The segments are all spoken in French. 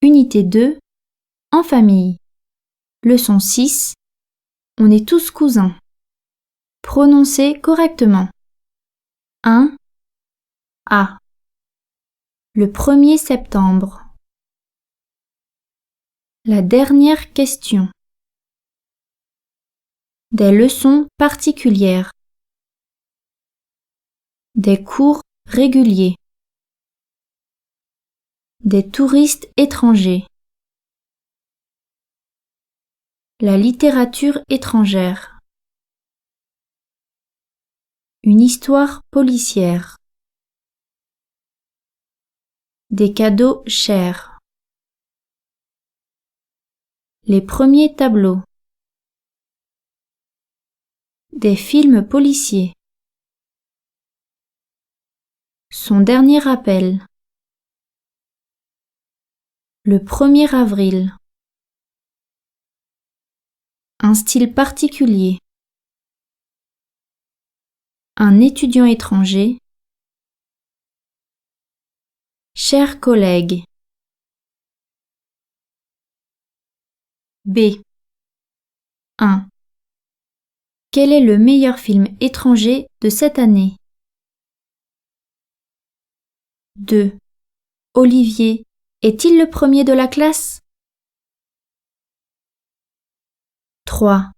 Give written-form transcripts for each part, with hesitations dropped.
Unité 2, en famille. Leçon 6, on est tous cousins. Prononcez correctement. 1. A. Le 1er septembre. La dernière question. Des leçons particulières. Des cours réguliers. Des touristes étrangers. La littérature étrangère. Une histoire policière. Des cadeaux chers. Les premiers tableaux. Des films policiers. Son dernier appel. Le 1er avril. Un style particulier. Un étudiant étranger. Chers collègues. B. 1. Quel est le meilleur film étranger de cette année? 2. Olivier, est-il le premier de la classe? 3.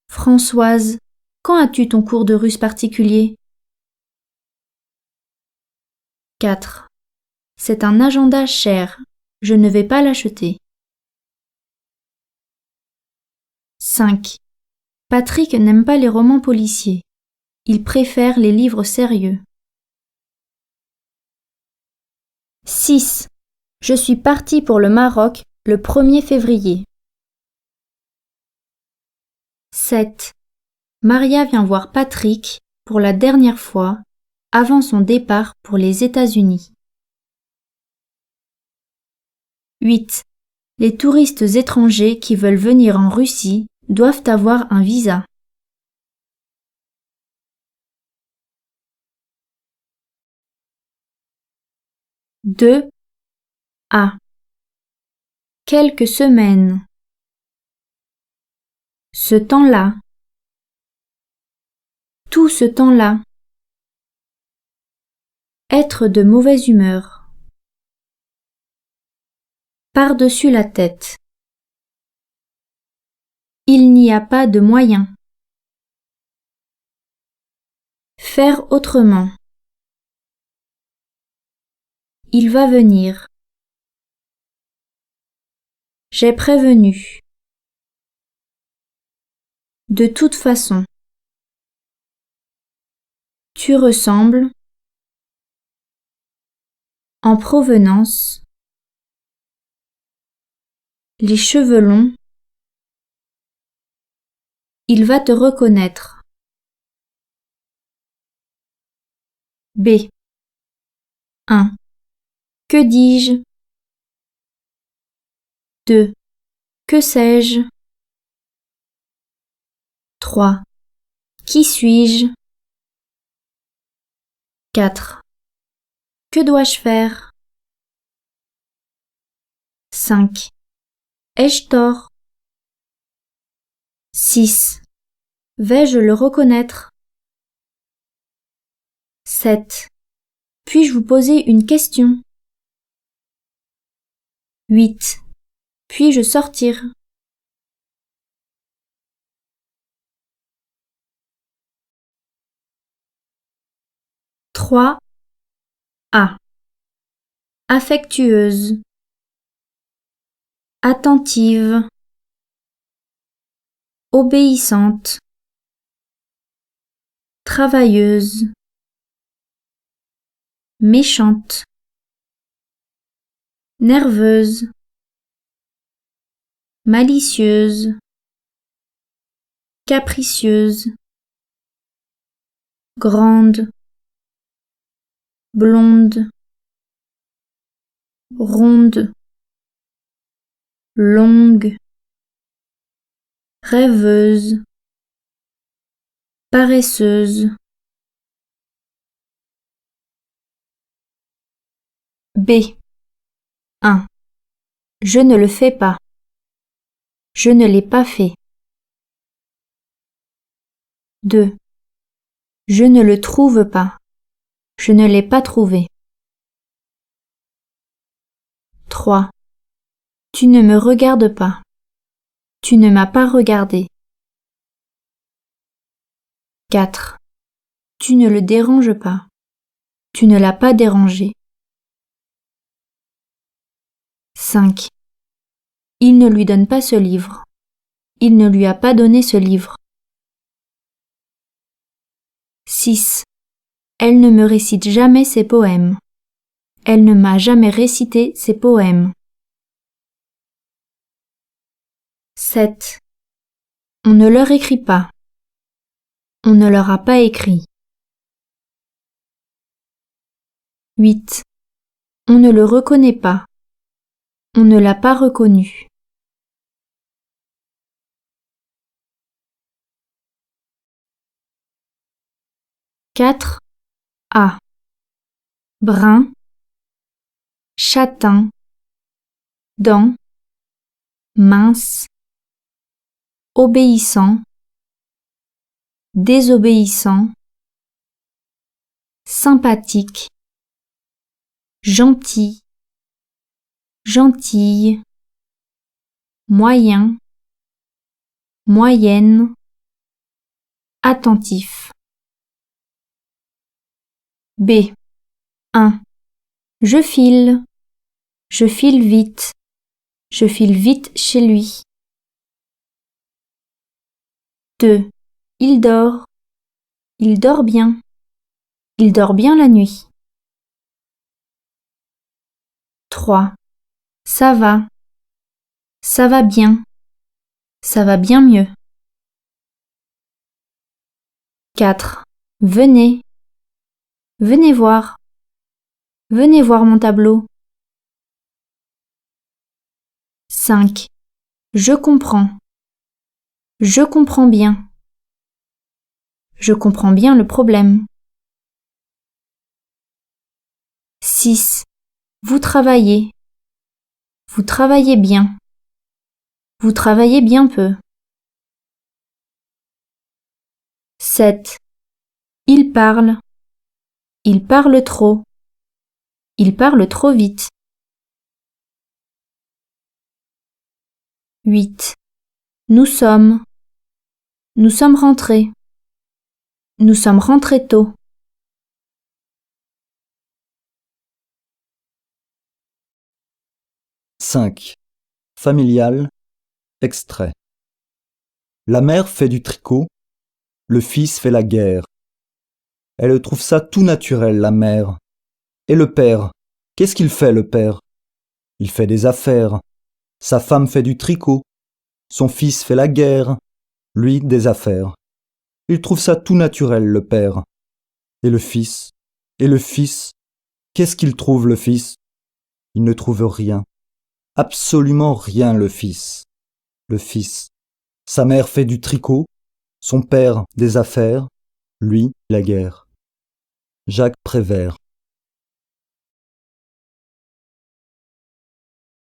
Françoise, quand as-tu ton cours de russe particulier? 4. C'est un agenda cher, je ne vais pas l'acheter. 5. Patrick n'aime pas les romans policiers. Il préfère les livres sérieux. 6. Je suis partie pour le Maroc le 1er février. 7. Maria vient voir Patrick pour la dernière fois avant son départ pour les États-Unis. 8. Les touristes étrangers qui veulent venir en Russie doivent avoir un visa. 2. A. Quelques semaines. Ce temps-là. Tout ce temps-là. Être de mauvaise humeur. Par-dessus la tête. Il n'y a pas de moyen. Faire autrement. Il va venir. J'ai prévenu. De toute façon. Tu ressembles. En provenance. Les cheveux longs. Il va te reconnaître. B. 1. Que dis-je? 2. Que sais-je? 3. Qui suis-je? 4. Que dois-je faire? 5. Ai-je tort? 6. Vais-je le reconnaître? 7. Puis-je vous poser une question? 8. Puis-je sortir? « 3. A. Affectueuse. Attentive. Obéissante. Travailleuse. Méchante. Nerveuse. Malicieuse. Capricieuse. Grande. Blonde. Ronde. Longue. Rêveuse. Paresseuse. B. 1. Je ne le fais pas. Je ne l'ai pas fait. 2. Je ne le trouve pas. Je ne l'ai pas trouvé. 3. Tu ne me regardes pas. Tu ne m'as pas regardé. 4. Tu ne le déranges pas. Tu ne l'as pas dérangé. 5. Il ne lui donne pas ce livre. Il ne lui a pas donné ce livre. 6. Elle ne me récite jamais ses poèmes. Elle ne m'a jamais récité ses poèmes. 7. On ne leur écrit pas. On ne leur a pas écrit. 8. On ne le reconnaît pas. On ne l'a pas reconnu. 4. A. Brun, châtain, dents, mince, obéissant, désobéissant, sympathique, gentil, gentille, moyen, moyenne, attentif. B. 1. Je file vite, je file vite chez lui. 2. Il dort bien, il dort bien la nuit. 3. Ça va bien, ça va bien mieux. 4. Venez voir mon tableau. 5. Je comprends bien. Je comprends bien le problème. 6. Vous travaillez bien. Vous travaillez bien peu. 7. Il parle trop. Il parle trop vite. 8. Nous sommes rentrés. Nous sommes rentrés tôt. 5. Familial, extrait. La mère fait du tricot, le fils fait la guerre. Elle trouve ça tout naturel, la mère. Et le père, qu'est-ce qu'il fait, le père? Il fait des affaires. Sa femme fait du tricot. Son fils fait la guerre. Lui, des affaires. Il trouve ça tout naturel, le père. Et le fils? Qu'est-ce qu'il trouve, le fils? Il ne trouve rien. Absolument rien, le fils. Le fils. Sa mère fait du tricot. Son père, des affaires. Lui, la guerre. Jacques Prévert.